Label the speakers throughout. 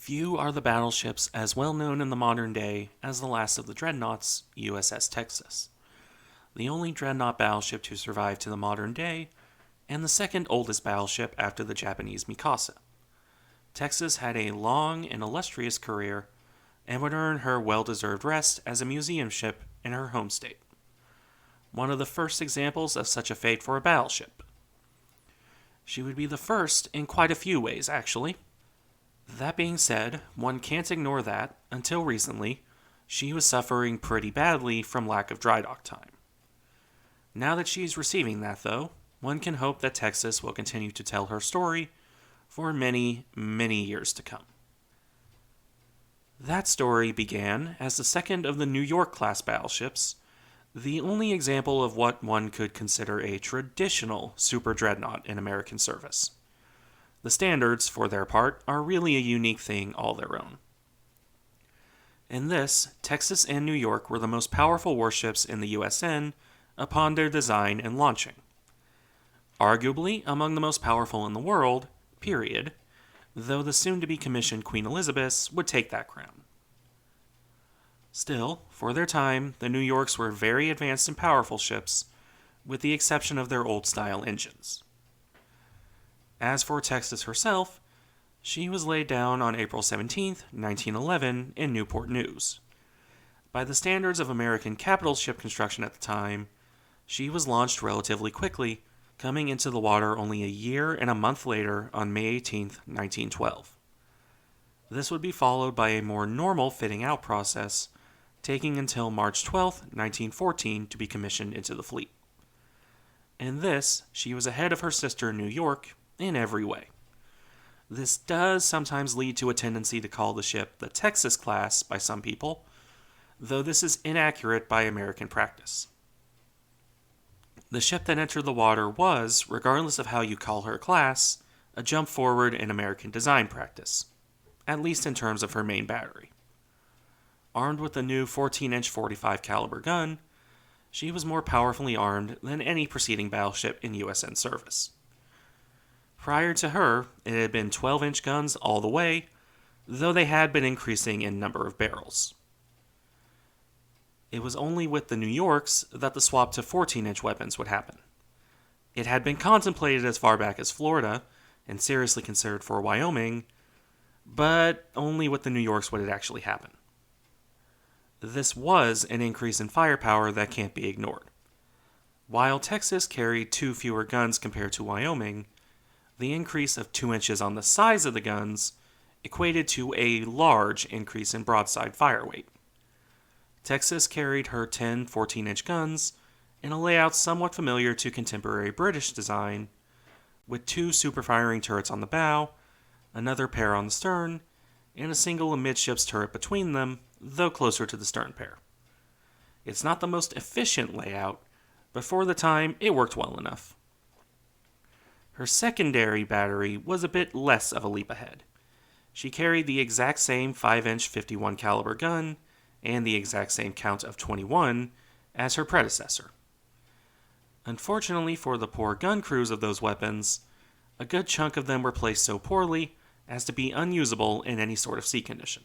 Speaker 1: Few are the battleships as well known in the modern day as the last of the Dreadnoughts, USS Texas. The only Dreadnought battleship to survive to the modern day, and the second oldest battleship after the Japanese Mikasa. Texas had a long and illustrious career and would earn her well-deserved rest as a museum ship in her home state. One of the first examples of such a fate for a battleship. She would be the first in quite a few ways, actually. That being said, one can't ignore that, until recently, she was suffering pretty badly from lack of dry dock time. Now that she is receiving that, though, one can hope that Texas will continue to tell her story for many, many years to come. That story began as the second of the New York-class battleships, the only example of what one could consider a traditional super dreadnought in American service. The standards, for their part, are really a unique thing all their own. In this, Texas and New York were the most powerful warships in the USN upon their design and launching. Arguably among the most powerful in the world, period, though the soon-to-be commissioned Queen Elizabeth would take that crown. Still, for their time, the New Yorks were very advanced and powerful ships, with the exception of their old-style engines. As for Texas herself, she was laid down on April 17, 1911, in Newport News. By the standards of American capital ship construction at the time, she was launched relatively quickly, coming into the water only a year and a month later on May 18, 1912. This would be followed by a more normal fitting out process, taking until March 12, 1914 to be commissioned into the fleet. In this, she was ahead of her sister New York in every way. This does sometimes lead to a tendency to call the ship the Texas class by some people, though this is inaccurate by American practice. The ship that entered the water was, regardless of how you call her class, a jump forward in American design practice, at least in terms of her main battery. Armed with the new 14-inch 45 caliber gun, she was more powerfully armed than any preceding battleship in USN service. Prior to her, it had been 12-inch guns all the way, though they had been increasing in number of barrels. It was only with the New Yorks that the swap to 14-inch weapons would happen. It had been contemplated as far back as Florida, and seriously considered for Wyoming, but only with the New Yorks would it actually happen. This was an increase in firepower that can't be ignored. While Texas carried 2 fewer guns compared to Wyoming, the increase of 2 inches on the size of the guns equated to a large increase in broadside fire weight. Texas carried her 10 14-inch guns in a layout somewhat familiar to contemporary British design, with 2 super-firing turrets on the bow, another pair on the stern, and a single amidships turret between them, though closer to the stern pair. It's not the most efficient layout, but for the time it worked well enough. Her secondary battery was a bit less of a leap ahead. She carried the exact same 5-inch 51 caliber gun and the exact same count of 21 as her predecessor. Unfortunately for the poor gun crews of those weapons, a good chunk of them were placed so poorly as to be unusable in any sort of sea condition.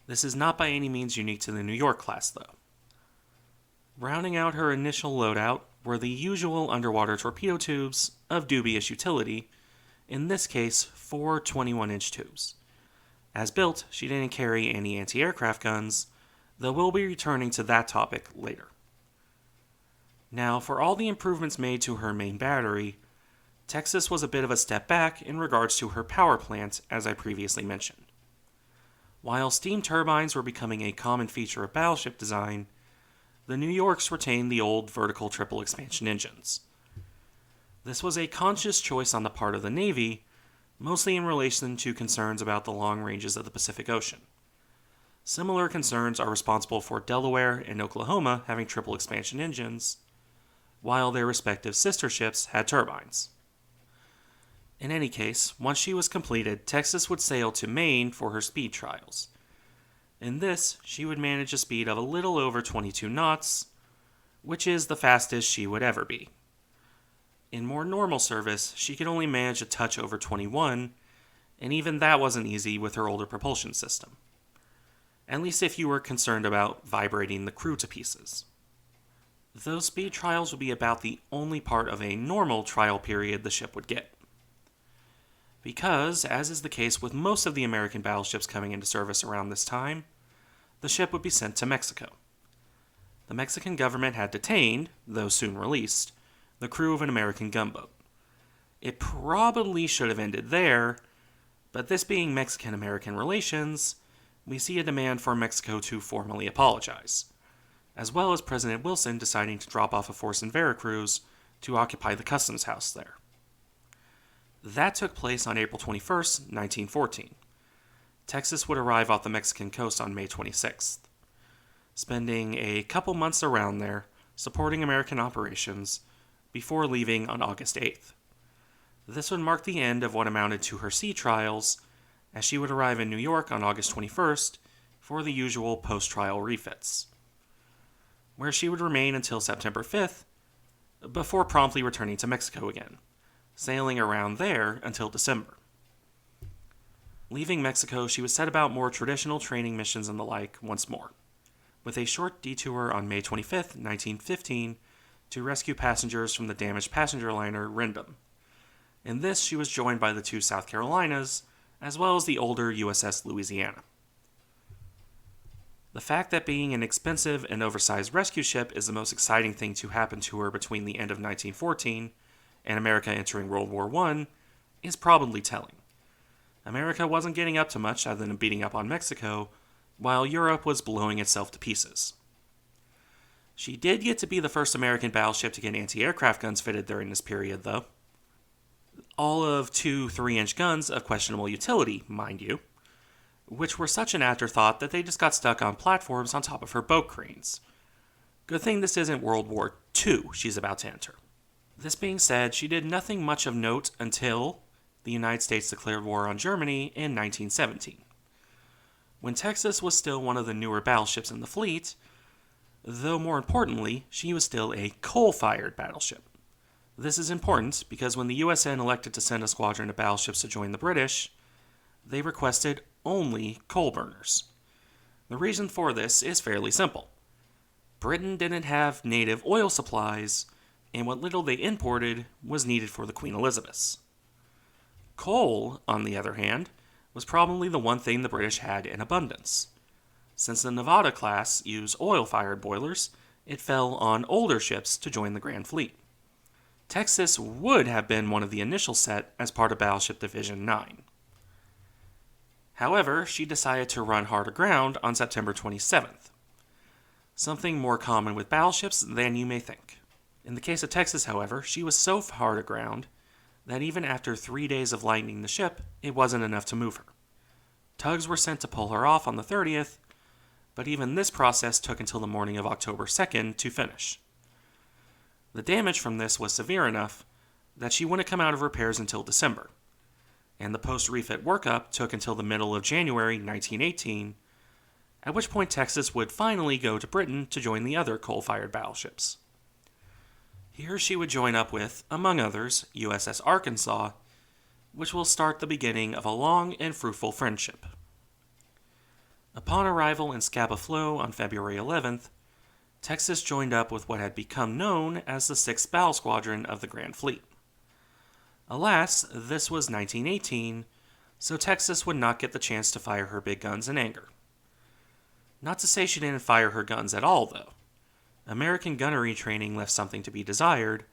Speaker 1: This is not by any means unique to the New York class, though. Rounding out her initial loadout were the usual underwater torpedo tubes of dubious utility, in this case 4 21-inch tubes. As built, she didn't carry any anti-aircraft guns, though we'll be returning to that topic later. Now, for all the improvements made to her main battery, Texas was a bit of a step back in regards to her power plant, as I previously mentioned. While steam turbines were becoming a common feature of battleship design, the New Yorks retained the old vertical triple expansion engines. This was a conscious choice on the part of the Navy, mostly in relation to concerns about the long ranges of the Pacific Ocean. Similar concerns are responsible for Delaware and Oklahoma having triple expansion engines, while their respective sister ships had turbines. In any case, once she was completed, Texas would sail to Maine for her speed trials. In this, she would manage a speed of a little over 22 knots, which is the fastest she would ever be. In more normal service, she could only manage a touch over 21, and even that wasn't easy with her older propulsion system. At least if you were concerned about vibrating the crew to pieces. Those speed trials would be about the only part of a normal trial period the ship would get. Because, as is the case with most of the American battleships coming into service around this time, the ship would be sent to Mexico. The Mexican government had detained, though soon released, the crew of an American gunboat. It probably should have ended there, but this being Mexican-American relations, we see a demand for Mexico to formally apologize, as well as President Wilson deciding to drop off a force in Veracruz to occupy the customs house there. That took place on April 21st, 1914. Texas would arrive off the Mexican coast on May 26th, spending a couple months around there supporting American operations before leaving on August 8th. This would mark the end of what amounted to her sea trials, as she would arrive in New York on August 21st for the usual post-trial refits, where she would remain until September 5th, before promptly returning to Mexico again, sailing around there until December. Leaving Mexico, she would set about more traditional training missions and the like once more, with a short detour on May 25th, 1915, to rescue passengers from the damaged passenger liner Wyndham. In this, she was joined by the two South Carolinas, as well as the older USS Louisiana. The fact that being an expensive and oversized rescue ship is the most exciting thing to happen to her between the end of 1914 and America entering World War I is probably telling. America wasn't getting up to much other than beating up on Mexico, while Europe was blowing itself to pieces. She did get to be the first American battleship to get anti-aircraft guns fitted during this period, though. All of 2 3-inch guns of questionable utility, mind you, which were such an afterthought that they just got stuck on platforms on top of her boat cranes. Good thing this isn't World War II she's about to enter. This being said, she did nothing much of note until the United States declared war on Germany in 1917. When Texas was still one of the newer battleships in the fleet, though more importantly, she was still a coal-fired battleship. This is important because when the USN elected to send a squadron of battleships to join the British, they requested only coal burners. The reason for this is fairly simple. Britain didn't have native oil supplies, and what little they imported was needed for the Queen Elizabeths. Coal, on the other hand, was probably the one thing the British had in abundance. Since the Nevada class used oil-fired boilers, it fell on older ships to join the Grand Fleet. Texas would have been one of the initial set as part of Battleship Division 9. However, she decided to run hard aground on September 27th, something more common with battleships than you may think. In the case of Texas, however, she was so hard aground that even after 3 days of lightening the ship, it wasn't enough to move her. Tugs were sent to pull her off on the 30th, but even this process took until the morning of October 2nd to finish. The damage from this was severe enough that she wouldn't come out of repairs until December, and the post-refit workup took until the middle of January 1918, at which point Texas would finally go to Britain to join the other coal-fired battleships. Here she would join up with, among others, USS Arkansas, which will start the beginning of a long and fruitful friendship. Upon arrival in Scapa Flow on February 11th, Texas joined up with what had become known as the 6th Battle Squadron of the Grand Fleet. Alas, this was 1918, so Texas would not get the chance to fire her big guns in anger. Not to say she didn't fire her guns at all, though. American gunnery training left something to be desired,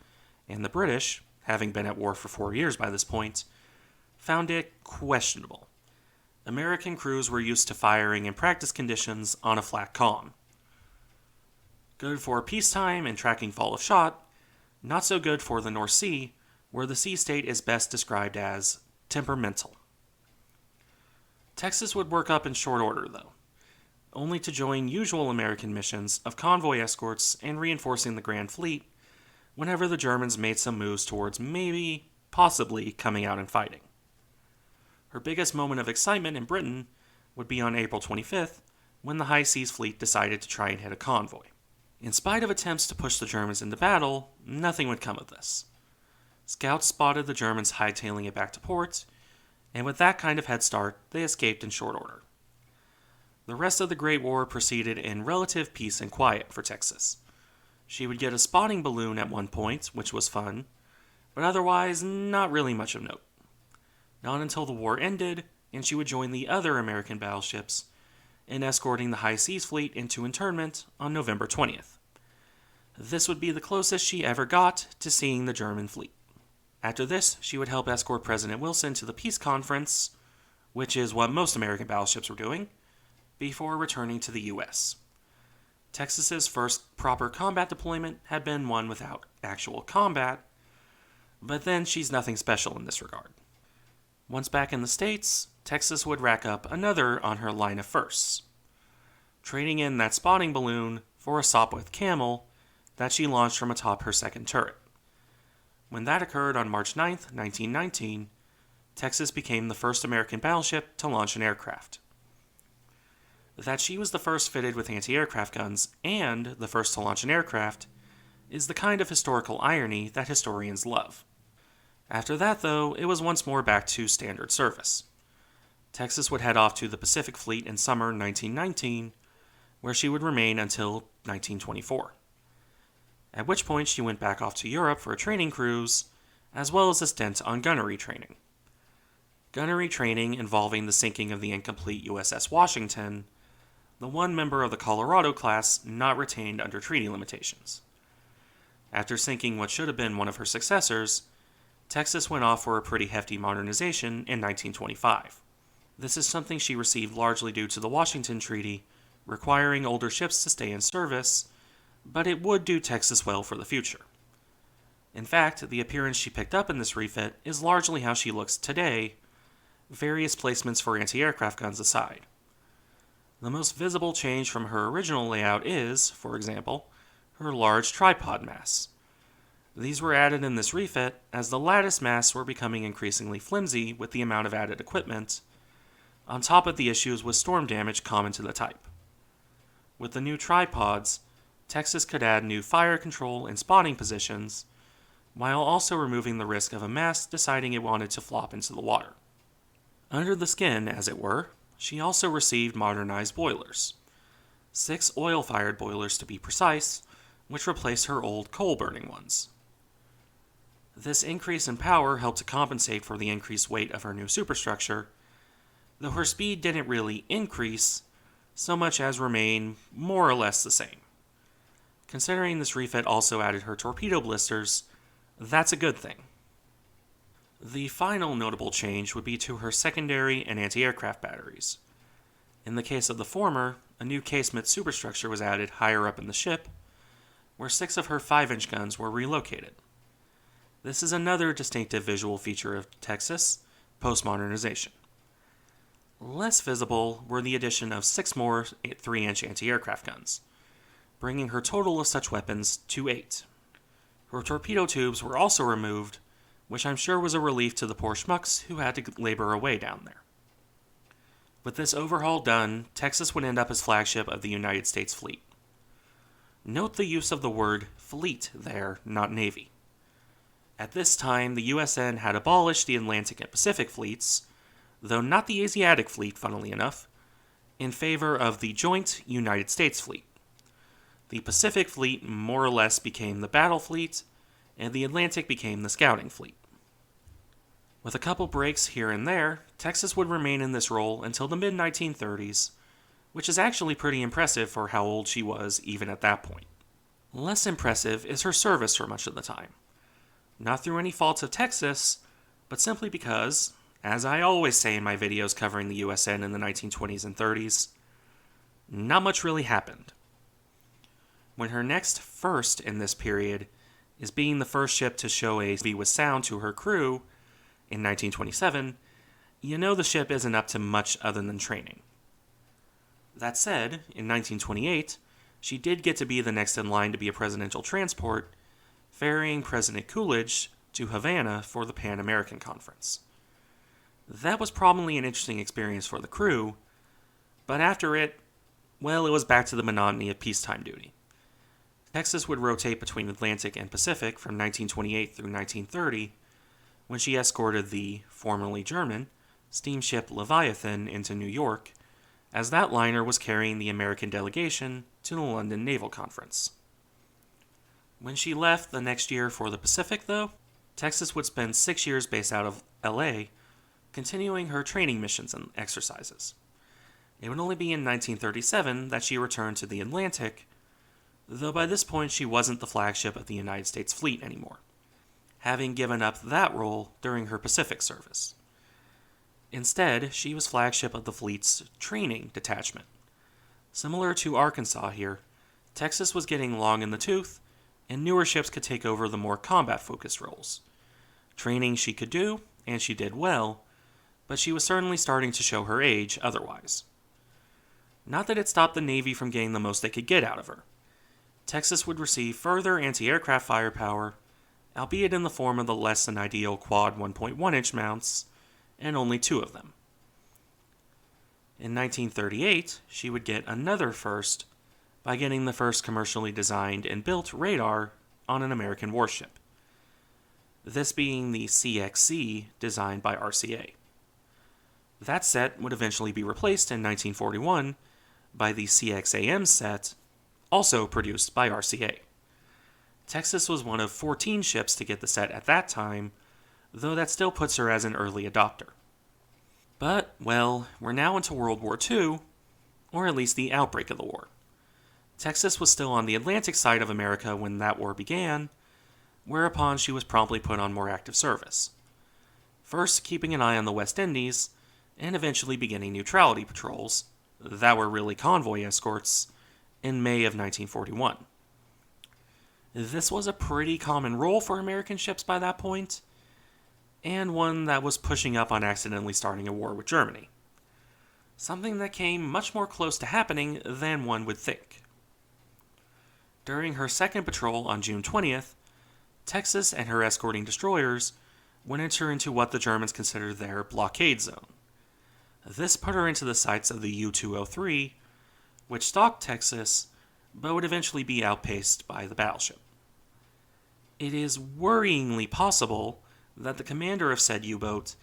Speaker 1: and the British, having been at war for 4 years by this point, found it questionable. American crews were used to firing in practice conditions on a flat calm. Good for peacetime and tracking fall of shot, not so good for the North Sea, where the sea state is best described as temperamental. Texas would work up in short order, though, only to join usual American missions of convoy escorts and reinforcing the Grand Fleet whenever the Germans made some moves towards maybe, possibly, coming out and fighting. Her biggest moment of excitement in Britain would be on April 25th, when the High Seas Fleet decided to try and hit a convoy. In spite of attempts to push the Germans into battle, nothing would come of this. Scouts spotted the Germans hightailing it back to port, and with that kind of head start, they escaped in short order. The rest of the Great War proceeded in relative peace and quiet for Texas. She would get a spotting balloon at one point, which was fun, but otherwise not really much of note. Not until the war ended, and she would join the other American battleships in escorting the High Seas Fleet into internment on November 20th. This would be the closest she ever got to seeing the German fleet. After this, she would help escort President Wilson to the peace conference, which is what most American battleships were doing, before returning to the U.S. Texas's first proper combat deployment had been one without actual combat, but then she's nothing special in this regard. Once back in the States, Texas would rack up another on her line of firsts, trading in that spotting balloon for a Sopwith Camel that she launched from atop her second turret. When that occurred on March 9th, 1919, Texas became the first American battleship to launch an aircraft. That she was the first fitted with anti-aircraft guns and the first to launch an aircraft is the kind of historical irony that historians love. After that, though, it was once more back to standard service. Texas would head off to the Pacific Fleet in summer 1919, where she would remain until 1924. At which point she went back off to Europe for a training cruise, as well as a stint on gunnery training. Gunnery training involving the sinking of the incomplete USS Washington, the one member of the Colorado class not retained under treaty limitations. After sinking what should have been one of her successors, Texas went off for a pretty hefty modernization in 1925. This is something she received largely due to the Washington Treaty, requiring older ships to stay in service, but it would do Texas well for the future. In fact, the appearance she picked up in this refit is largely how she looks today, various placements for anti-aircraft guns aside. The most visible change from her original layout is, for example, her large tripod masts. These were added in this refit as the lattice masts were becoming increasingly flimsy with the amount of added equipment, on top of the issues with storm damage common to the type. With the new tripods, Texas could add new fire control and spotting positions, while also removing the risk of a mast deciding it wanted to flop into the water. Under the skin, as it were, she also received modernized boilers. 6 oil-fired boilers to be precise, which replaced her old coal-burning ones. This increase in power helped to compensate for the increased weight of her new superstructure, though her speed didn't really increase so much as remain more or less the same. Considering this refit also added her torpedo blisters, that's a good thing. The final notable change would be to her secondary and anti-aircraft batteries. In the case of the former, a new casemate superstructure was added higher up in the ship, where 6 of her 5-inch guns were relocated. This is another distinctive visual feature of Texas post-modernization. Less visible were the addition of 6 more 3-inch anti-aircraft guns, bringing her total of such weapons to 8. Her torpedo tubes were also removed, which I'm sure was a relief to the poor schmucks who had to labor away down there. With this overhaul done, Texas would end up as flagship of the United States fleet. Note the use of the word fleet there, not navy. At this time, the USN had abolished the Atlantic and Pacific fleets, though not the Asiatic fleet, funnily enough, in favor of the joint United States fleet. The Pacific fleet more or less became the battle fleet, and the Atlantic became the scouting fleet. With a couple breaks here and there, Texas would remain in this role until the mid-1930s, which is actually pretty impressive for how old she was even at that point. Less impressive is her service for much of the time. Not through any faults of Texas, but simply because, as I always say in my videos covering the USN in the 1920s and 30s, not much really happened. When her next first in this period is being the first ship to show a V with sound to her crew in 1927, you know the ship isn't up to much other than training. That said, in 1928, she did get to be the next in line to be a presidential transport, ferrying President Coolidge to Havana for the Pan American Conference. That was probably an interesting experience for the crew, but after it, well, it was back to the monotony of peacetime duty. Texas would rotate between Atlantic and Pacific from 1928 through 1930, when she escorted the, formerly German, steamship Leviathan into New York, as that liner was carrying the American delegation to the London Naval Conference. When she left the next year for the Pacific, though, Texas would spend 6 years based out of LA, continuing her training missions and exercises. It would only be in 1937 that she returned to the Atlantic, though by this point she wasn't the flagship of the United States fleet anymore, having given up that role during her Pacific service. Instead, she was flagship of the fleet's training detachment. Similar to Arkansas here, Texas was getting long in the tooth, and newer ships could take over the more combat-focused roles. Training she could do, and she did well, but she was certainly starting to show her age otherwise. Not that it stopped the Navy from getting the most they could get out of her. Texas would receive further anti-aircraft firepower, albeit in the form of the less than ideal quad 1.1-inch mounts, and only 2 of them. In 1938, she would get another first by getting the first commercially designed and built radar on an American warship, this being the CXC designed by RCA. That set would eventually be replaced in 1941 by the CXAM set, also produced by RCA. Texas was one of 14 ships to get the set at that time, though that still puts her as an early adopter. But, well, we're now into World War II, or at least the outbreak of the war. Texas was still on the Atlantic side of America when that war began, whereupon she was promptly put on more active service. First, keeping an eye on the West Indies, and eventually beginning neutrality patrols, that were really convoy escorts, in May of 1941. This was a pretty common role for American ships by that point, and one that was pushing up on accidentally starting a war with Germany. Something that came much more close to happening than one would think. During her second patrol on June 20th, Texas and her escorting destroyers would enter into what the Germans considered their blockade zone. This put her into the sights of the U-203, which stalked Texas, but would eventually be outpaced by the battleship. It is worryingly possible that the commander of said U-boat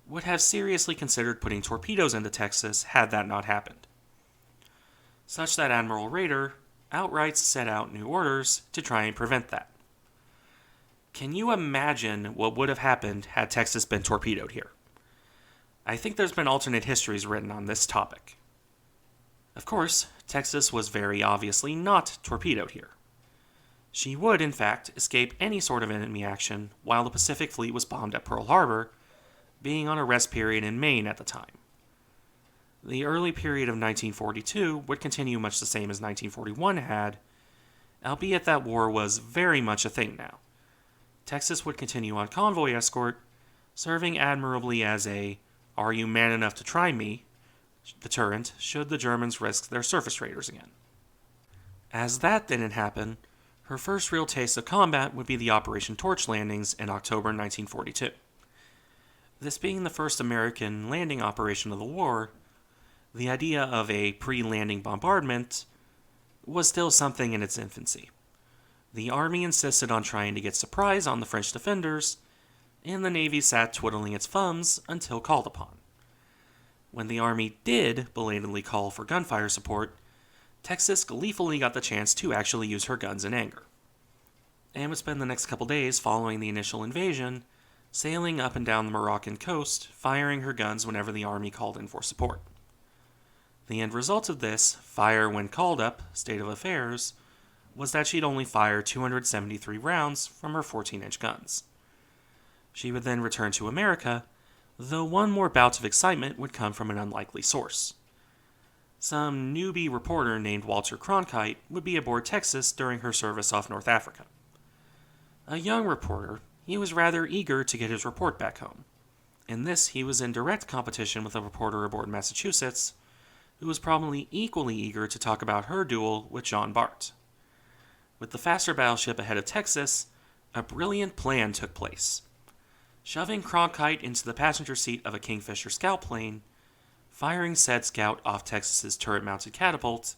Speaker 1: would have seriously considered putting torpedoes into Texas had that not happened, such that Admiral Rader outright set out new orders to try and prevent that. Can you imagine what would have happened had Texas been torpedoed here? I think there's been alternate histories written on this topic. Of course, Texas was very obviously not torpedoed here. She would, in fact, escape any sort of enemy action while the Pacific Fleet was bombed at Pearl Harbor, being on a rest period in Maine at the time. The early period of 1942 would continue much the same as 1941 had, albeit that war was very much a thing now. Texas would continue on convoy escort, serving admirably as a "are you man enough to try me?" deterrent should the Germans risk their surface raiders again. As that didn't happen, her first real taste of combat would be the Operation Torch landings in October 1942. This being the first American landing operation of the war, the idea of a pre-landing bombardment was still something in its infancy. The Army insisted on trying to get surprise on the French defenders, and the Navy sat twiddling its thumbs until called upon. When the Army did belatedly call for gunfire support, Texas gleefully got the chance to actually use her guns in anger, and would spend the next couple days following the initial invasion sailing up and down the Moroccan coast, firing her guns whenever the Army called in for support. The end result of this, fire when called up, state of affairs, was that she'd only fire 273 rounds from her 14-inch guns. She would then return to America, though one more bout of excitement would come from an unlikely source. Some newbie reporter named Walter Cronkite would be aboard Texas during her service off North Africa. A young reporter, he was rather eager to get his report back home. In this, he was in direct competition with a reporter aboard Massachusetts, who was probably equally eager to talk about her duel with John Bart. With the faster battleship ahead of Texas, a brilliant plan took place. Shoving Cronkite into the passenger seat of a Kingfisher scout plane, firing said scout off Texas's turret-mounted catapult,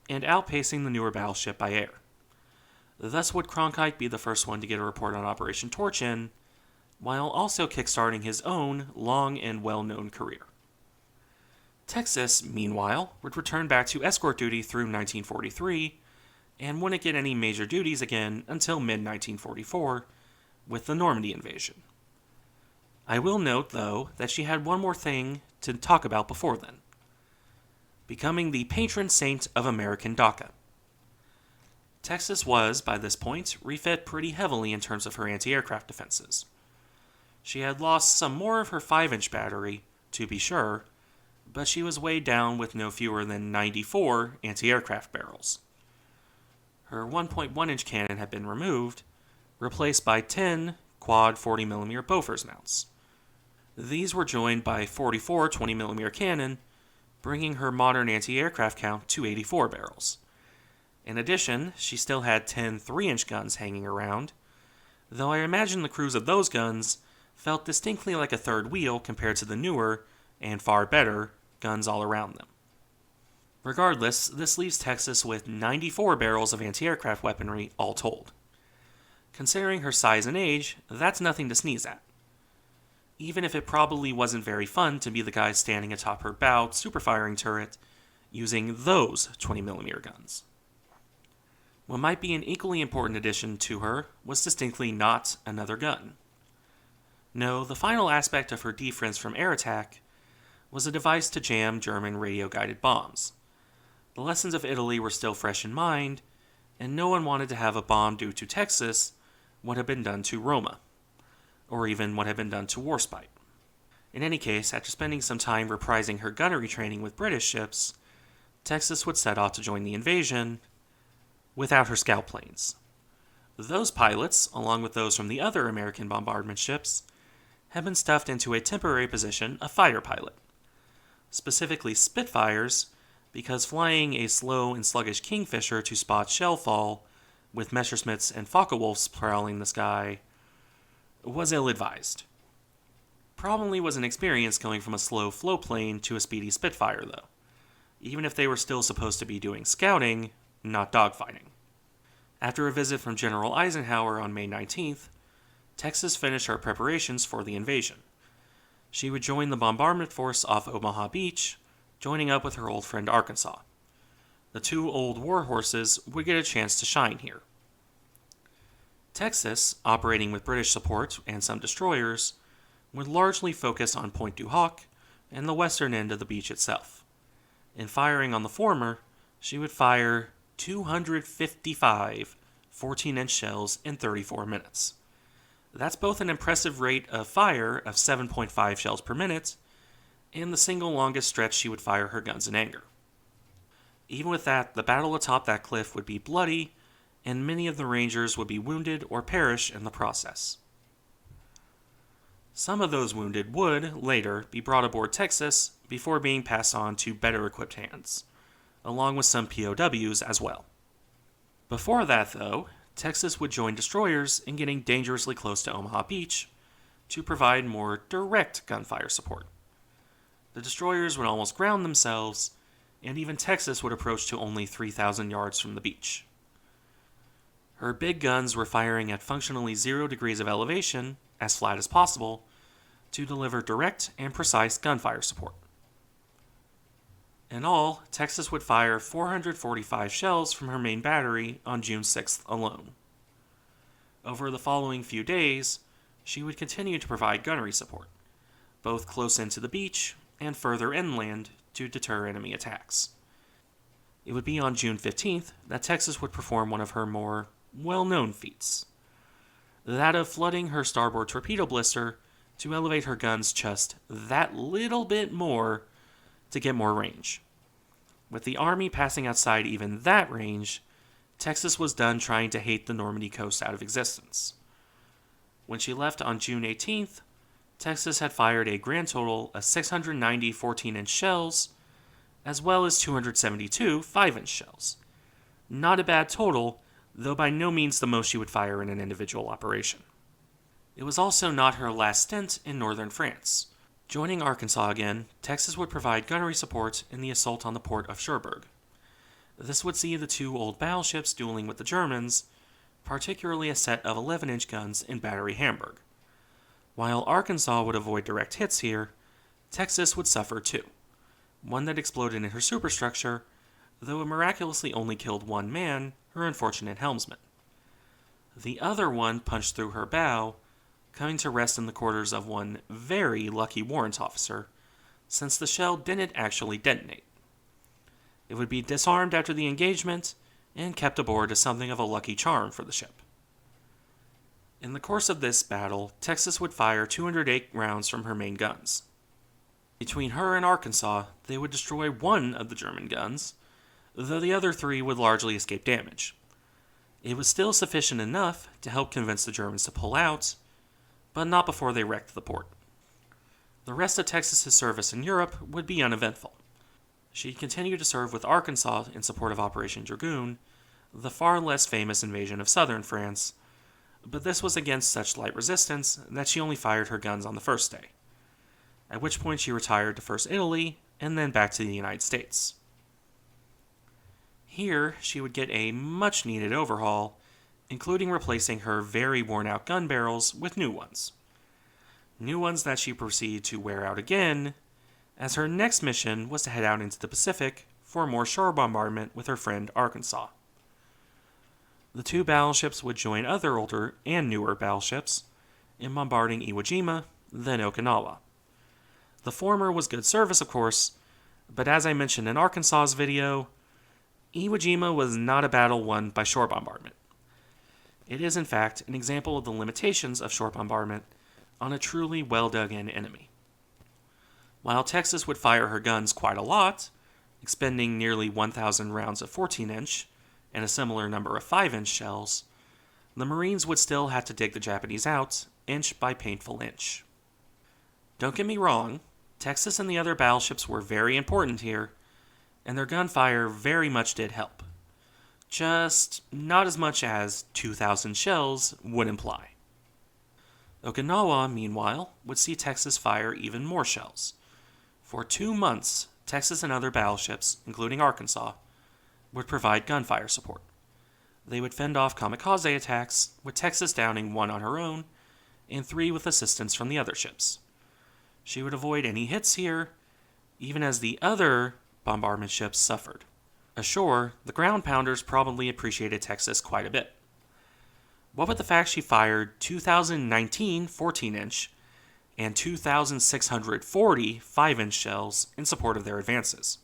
Speaker 1: and outpacing the newer battleship by air. Thus would Cronkite be the first one to get a report on Operation Torch in, while also kickstarting his own long and well-known career. Texas, meanwhile, would return back to escort duty through 1943 and wouldn't get any major duties again until mid-1944 with the Normandy invasion. I will note, though, that she had one more thing to talk about before then: becoming the patron saint of American DACA. Texas was, by this point, refit pretty heavily in terms of her anti-aircraft defenses. She had lost some more of her 5-inch battery, to be sure, but she was weighed down with no fewer than 94 anti-aircraft barrels. Her 1.1-inch cannon had been removed, replaced by 10 quad 40mm Bofors mounts. These were joined by 44 20mm cannon, bringing her modern anti-aircraft count to 84 barrels. In addition, she still had 10 3-inch guns hanging around, though I imagine the crews of those guns felt distinctly like a third wheel compared to the newer, and far better, guns all around them. Regardless, this leaves Texas with 94 barrels of anti-aircraft weaponry all told. Considering her size and age, that's nothing to sneeze at. Even if it probably wasn't very fun to be the guy standing atop her bow superfiring turret using those 20mm guns. What might be an equally important addition to her was distinctly not another gun. No, the final aspect of her defense from air attack was a device to jam German radio-guided bombs. The lessons of Italy were still fresh in mind, and no one wanted to have a bomb do to Texas what had been done to Roma, or even what had been done to Warspite. In any case, after spending some time reprising her gunnery training with British ships, Texas would set off to join the invasion without her scout planes. Those pilots, along with those from the other American bombardment ships, had been stuffed into a temporary position of fighter pilot. Specifically Spitfires, because flying a slow and sluggish Kingfisher to spot shell fall, with Messerschmitts and Focke-Wulfs prowling the sky, was ill-advised. Probably was an experience going from a slow flow plane to a speedy Spitfire, though, even if they were still supposed to be doing scouting, not dogfighting. After a visit from General Eisenhower on May 19th, Texas finished her preparations for the invasion. She would join the bombardment force off Omaha Beach, joining up with her old friend Arkansas. The two old war horses would get a chance to shine here. Texas, operating with British support and some destroyers, would largely focus on Point du Hoc and the western end of the beach itself. In firing on the former, she would fire 255 14-inch shells in 34 minutes. That's both an impressive rate of fire of 7.5 shells per minute and the single longest stretch she would fire her guns in anger. Even with that, the battle atop that cliff would be bloody, and many of the Rangers would be wounded or perish in the process. Some of those wounded would, later, be brought aboard Texas before being passed on to better equipped hands, along with some POWs as well. Before that, though, Texas would join destroyers in getting dangerously close to Omaha Beach to provide more direct gunfire support. The destroyers would almost ground themselves, and even Texas would approach to only 3,000 yards from the beach. Her big guns were firing at functionally 0 degrees of elevation, as flat as possible, to deliver direct and precise gunfire support. In all, Texas would fire 445 shells from her main battery on June 6th alone. Over the following few days, she would continue to provide gunnery support, both close into the beach and further inland to deter enemy attacks. It would be on June 15th that Texas would perform one of her more well-known feats, that of flooding her starboard torpedo blister to elevate her guns just that little bit more to get more range. With the Army passing outside even that range, Texas was done trying to hate the Normandy coast out of existence. When she left on June 18th, Texas had fired a grand total of 690 14-inch shells, as well as 272 5-inch shells. Not a bad total, though by no means the most she would fire in an individual operation. It was also not her last stint in northern France. Joining Arkansas again, Texas would provide gunnery support in the assault on the port of Cherbourg. This would see the two old battleships dueling with the Germans, particularly a set of 11-inch guns in Battery Hamburg. While Arkansas would avoid direct hits here, Texas would suffer too. One that exploded in her superstructure, though it miraculously only killed one man, her unfortunate helmsman. The other one punched through her bow, coming to rest in the quarters of one very lucky warrant officer, since the shell didn't actually detonate. It would be disarmed after the engagement and kept aboard as something of a lucky charm for the ship. In the course of this battle, Texas would fire 208 rounds from her main guns. Between her and Arkansas, they would destroy one of the German guns, though the other three would largely escape damage. It was still sufficient enough to help convince the Germans to pull out, but not before they wrecked the port. The rest of Texas's service in Europe would be uneventful. She continued to serve with Arkansas in support of Operation Dragoon, the far less famous invasion of southern France, but this was against such light resistance that she only fired her guns on the first day, at which point she retired to first Italy and then back to the United States. Here, she would get a much-needed overhaul, including replacing her very worn-out gun barrels with new ones. New ones that she proceeded to wear out again, as her next mission was to head out into the Pacific for more shore bombardment with her friend Arkansas. The two battleships would join other older and newer battleships in bombarding Iwo Jima, then Okinawa. The former was good service, of course, but as I mentioned in Arkansas's video, Iwo Jima was not a battle won by shore bombardment. It is, in fact, an example of the limitations of shore bombardment on a truly well-dug-in enemy. While Texas would fire her guns quite a lot, expending nearly 1,000 rounds of 14-inch and a similar number of 5-inch shells, the Marines would still have to dig the Japanese out, inch by painful inch. Don't get me wrong, Texas and the other battleships were very important here, and their gunfire very much did help. Just not as much as 2,000 shells would imply. Okinawa, meanwhile, would see Texas fire even more shells. For 2 months, Texas and other battleships, including Arkansas, would provide gunfire support. They would fend off kamikaze attacks, with Texas downing 1 on her own, and 3 with assistance from the other ships. She would avoid any hits here, even as the other bombardment ships suffered. Ashore, the ground pounders probably appreciated Texas quite a bit. What with the fact she fired 2,019 14-inch and 2,640 5-inch shells in support of their advances.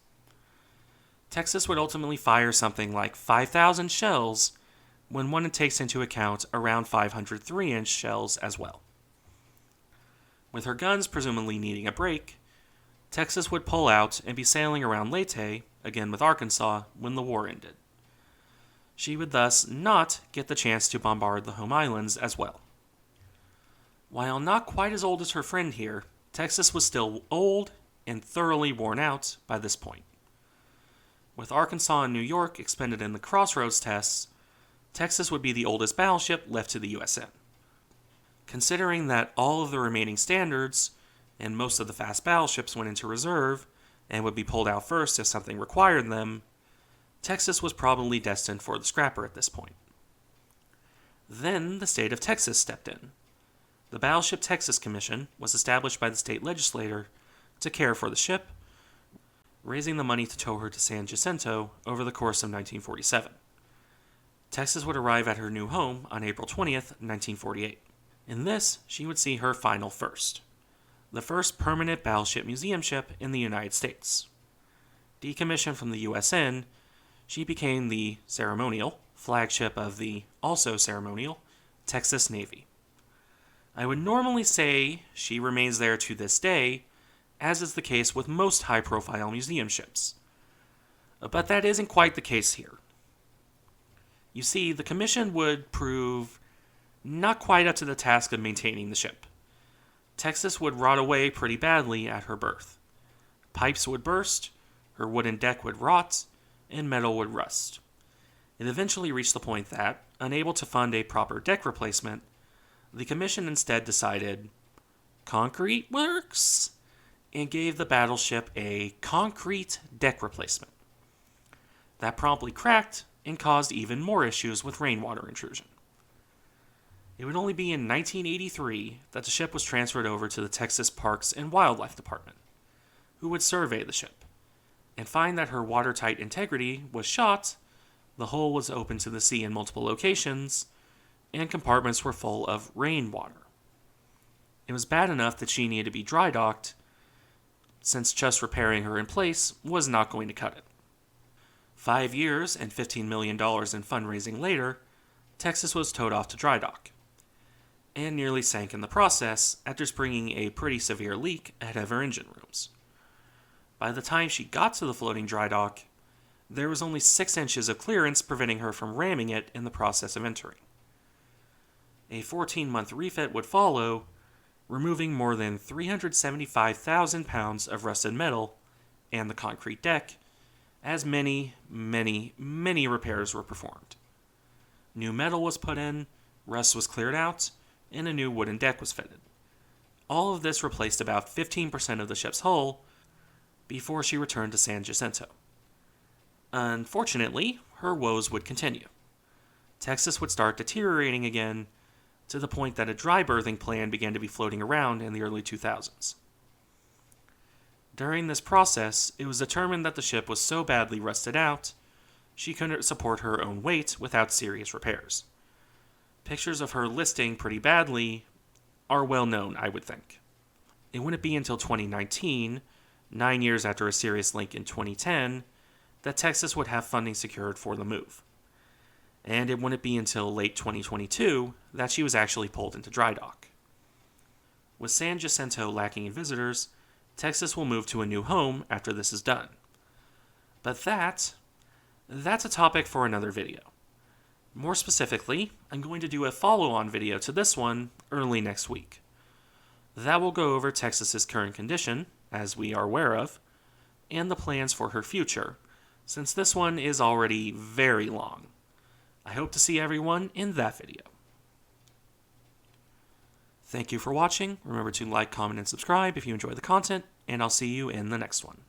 Speaker 1: Texas would ultimately fire something like 5,000 shells when one takes into account around 500 3-inch shells as well. With her guns presumably needing a break, Texas would pull out and be sailing around Leyte, again with Arkansas, when the war ended. She would thus not get the chance to bombard the home islands as well. While not quite as old as her friend here, Texas was still old and thoroughly worn out by this point. With Arkansas and New York expended in the Crossroads tests, Texas would be the oldest battleship left to the USN. Considering that all of the remaining standards and most of the fast battleships went into reserve and would be pulled out first if something required them, Texas was probably destined for the scrapper at this point. Then the state of Texas stepped in. The Battleship Texas Commission was established by the state legislature to care for the ship, raising the money to tow her to San Jacinto over the course of 1947. Texas would arrive at her new home on April 20th, 1948. In this, she would see her final first. The first permanent battleship museum ship in the United States. Decommissioned from the USN, she became the ceremonial flagship of the also ceremonial Texas Navy. I would normally say she remains there to this day, as is the case with most high-profile museum ships. But that isn't quite the case here. You see, the commission would prove not quite up to the task of maintaining the ship. Texas would rot away pretty badly at her berth. Pipes would burst, her wooden deck would rot, and metal would rust. It eventually reached the point that, unable to fund a proper deck replacement, the commission instead decided, concrete works, and gave the battleship a concrete deck replacement. That promptly cracked and caused even more issues with rainwater intrusion. It would only be in 1983 that the ship was transferred over to the Texas Parks and Wildlife Department, who would survey the ship and find that her watertight integrity was shot, the hull was open to the sea in multiple locations, and compartments were full of rainwater. It was bad enough that she needed to be dry docked, since just repairing her in place was not going to cut it. 5 years and $15 million in fundraising later, Texas was towed off to dry dock, and nearly sank in the process after springing a pretty severe leak at her engine rooms. By the time she got to the floating dry dock, there was only 6 inches of clearance preventing her from ramming it in the process of entering. A 14-month refit would follow, removing more than 375,000 pounds of rusted metal and the concrete deck, as many repairs were performed. New metal was put in, rust was cleared out, and a new wooden deck was fitted. All of this replaced about 15% of the ship's hull before she returned to San Jacinto. Unfortunately, her woes would continue. Texas would start deteriorating again, to the point that a dry berthing plan began to be floating around in the early 2000s. During this process, it was determined that the ship was so badly rusted out, she couldn't support her own weight without serious repairs. Pictures of her listing pretty badly are well known, I would think. It wouldn't be until 2019, 9 years after a serious leak in 2010, that Texas would have funding secured for the move. And it wouldn't be until late 2022 that she was actually pulled into dry dock. With San Jacinto lacking in visitors, Texas will move to a new home after this is done. But that's a topic for another video. More specifically, I'm going to do a follow-on video to this one early next week. That will go over Texas's current condition, as we are aware of, and the plans for her future, since this one is already very long. I hope to see everyone in that video. Thank you for watching. Remember to like, comment, and subscribe if you enjoy the content, and I'll see you in the next one.